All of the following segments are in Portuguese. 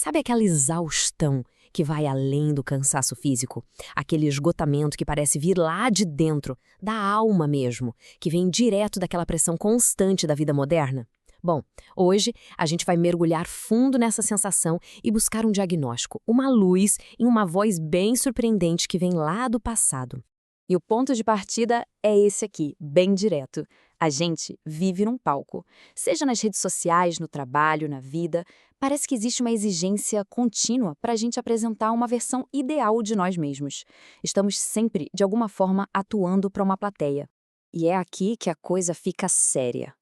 Sabe aquela exaustão que vai além do cansaço físico? Aquele esgotamento que parece vir lá de dentro, da alma mesmo, que vem direto daquela pressão constante da vida moderna? Bom, hoje a gente vai mergulhar fundo nessa sensação e buscar um diagnóstico, uma luz e uma voz bem surpreendente que vem lá do passado. E o ponto de partida é esse aqui, bem direto. A gente vive num palco. Seja nas redes sociais, no trabalho, na vida, parece que existe uma exigência contínua para a gente apresentar uma versão ideal de nós mesmos. Estamos sempre, de alguma forma, atuando para uma plateia. E é aqui que a coisa fica séria.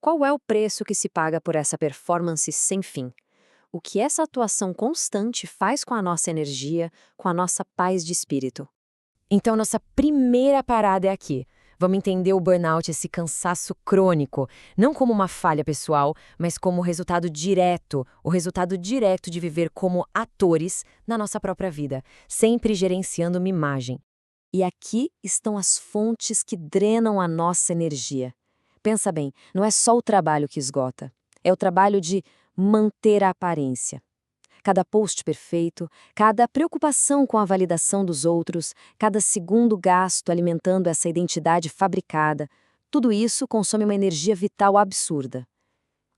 Qual é o preço que se paga por essa performance sem fim? O que essa atuação constante faz com a nossa energia, com a nossa paz de espírito? Então, nossa primeira parada é aqui. Vamos entender o burnout, esse cansaço crônico, não como uma falha pessoal, mas como o resultado direto de viver como atores na nossa própria vida, sempre gerenciando uma imagem. E aqui estão as fontes que drenam a nossa energia. Pensa bem, não é só o trabalho que esgota, é o trabalho de manter a aparência. Cada post perfeito, cada preocupação com a validação dos outros, cada segundo gasto alimentando essa identidade fabricada, tudo isso consome uma energia vital absurda.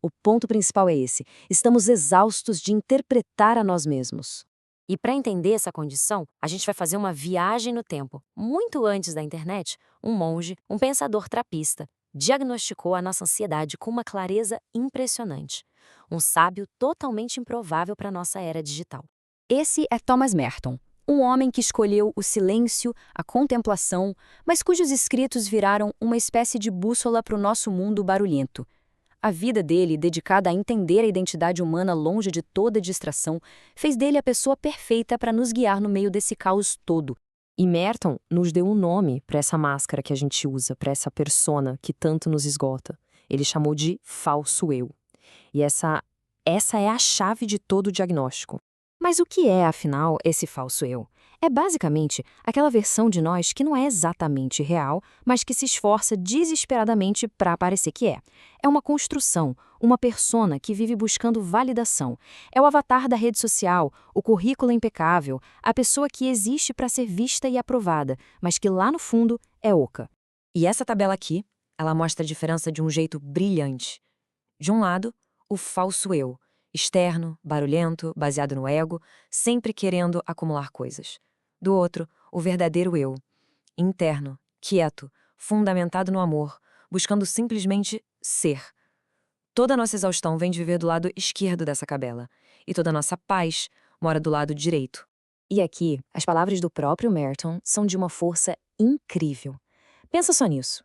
O ponto principal é esse: estamos exaustos de interpretar a nós mesmos. E para entender essa condição, a gente vai fazer uma viagem no tempo. Muito antes da internet, um monge, um pensador trapista, diagnosticou a nossa ansiedade com uma clareza impressionante. Um sábio totalmente improvável para a nossa era digital. Esse é Thomas Merton, um homem que escolheu o silêncio, a contemplação, mas cujos escritos viraram uma espécie de bússola para o nosso mundo barulhento. A vida dele, dedicada a entender a identidade humana longe de toda distração, fez dele a pessoa perfeita para nos guiar no meio desse caos todo. E Merton nos deu um nome para essa máscara que a gente usa, para essa persona que tanto nos esgota. Ele chamou de falso eu. E essa é a chave de todo o diagnóstico. Mas o que é, afinal, esse falso eu? É basicamente aquela versão de nós que não é exatamente real, mas que se esforça desesperadamente para parecer que é. É uma construção, uma persona que vive buscando validação. É o avatar da rede social, o currículo impecável, a pessoa que existe para ser vista e aprovada, mas que lá no fundo é oca. E essa tabela aqui, ela mostra a diferença de um jeito brilhante. De um lado, o falso eu, externo, barulhento, baseado no ego, sempre querendo acumular coisas. Do outro, o verdadeiro eu, interno, quieto, fundamentado no amor, buscando simplesmente ser. Toda a nossa exaustão vem de viver do lado esquerdo dessa tabela, e toda a nossa paz mora do lado direito. E aqui, as palavras do próprio Merton são de uma força incrível. Pensa só nisso.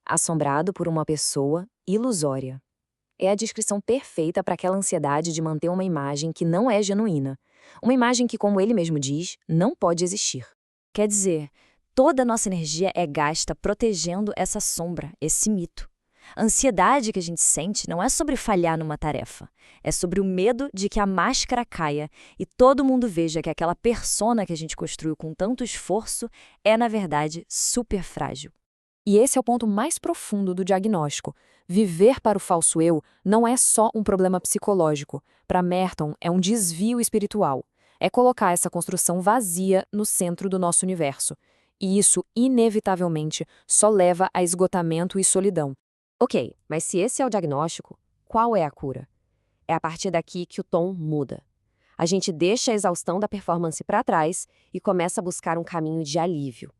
Assombrado por uma pessoa ilusória. É a descrição perfeita para aquela ansiedade de manter uma imagem que não é genuína. Uma imagem que, como ele mesmo diz, não pode existir. Quer dizer, toda a nossa energia é gasta protegendo essa sombra, esse mito. A ansiedade que a gente sente não é sobre falhar numa tarefa. É sobre o medo de que a máscara caia e todo mundo veja que aquela persona que a gente construiu com tanto esforço é, na verdade, super frágil. E esse é o ponto mais profundo do diagnóstico. Viver para o falso eu não é só um problema psicológico. Para Merton, é um desvio espiritual. É colocar essa construção vazia no centro do nosso universo. E isso, inevitavelmente, só leva a esgotamento e solidão. Ok, mas se esse é o diagnóstico, qual é a cura? É a partir daqui que o tom muda. A gente deixa a exaustão da performance para trás e começa a buscar um caminho de alívio,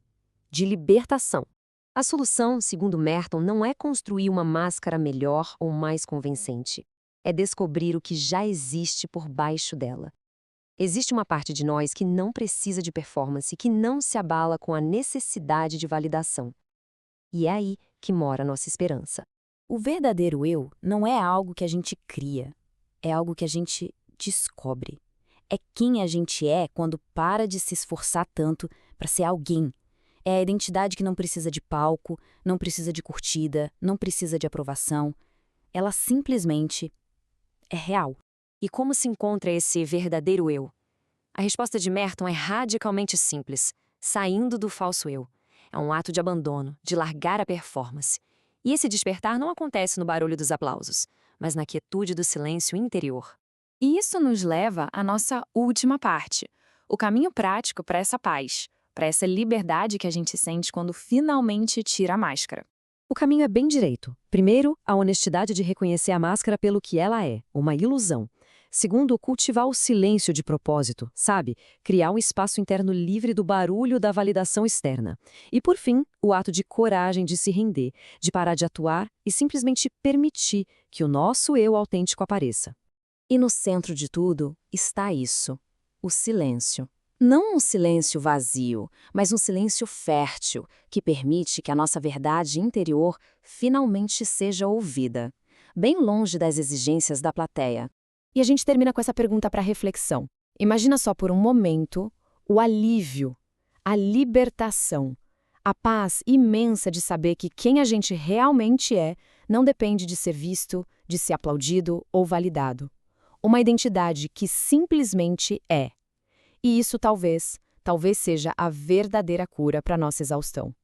de libertação. A solução, segundo Merton, não é construir uma máscara melhor ou mais convincente. É descobrir o que já existe por baixo dela. Existe uma parte de nós que não precisa de performance, que não se abala com a necessidade de validação. E é aí que mora a nossa esperança. O verdadeiro eu não é algo que a gente cria, é algo que a gente descobre. É quem a gente é quando para de se esforçar tanto para ser alguém. É a identidade que não precisa de palco, não precisa de curtida, não precisa de aprovação. Ela simplesmente é real. E como se encontra esse verdadeiro eu? A resposta de Merton é radicalmente simples: saindo do falso eu. É um ato de abandono, de largar a performance. E esse despertar não acontece no barulho dos aplausos, mas na quietude do silêncio interior. E isso nos leva à nossa última parte, o caminho prático para essa paz, para essa liberdade que a gente sente quando finalmente tira a máscara. O caminho é bem direito. Primeiro, a honestidade de reconhecer a máscara pelo que ela é, uma ilusão. Segundo, cultivar o silêncio de propósito, sabe? Criar um espaço interno livre do barulho da validação externa. E por fim, o ato de coragem de se render, de parar de atuar e simplesmente permitir que o nosso eu autêntico apareça. E no centro de tudo está isso, o silêncio. Não um silêncio vazio, mas um silêncio fértil, que permite que a nossa verdade interior finalmente seja ouvida, bem longe das exigências da plateia. E a gente termina com essa pergunta para reflexão. Imagina só por um momento o alívio, a libertação, a paz imensa de saber que quem a gente realmente é não depende de ser visto, de ser aplaudido ou validado. Uma identidade que simplesmente é. E isso talvez seja a verdadeira cura para nossa exaustão.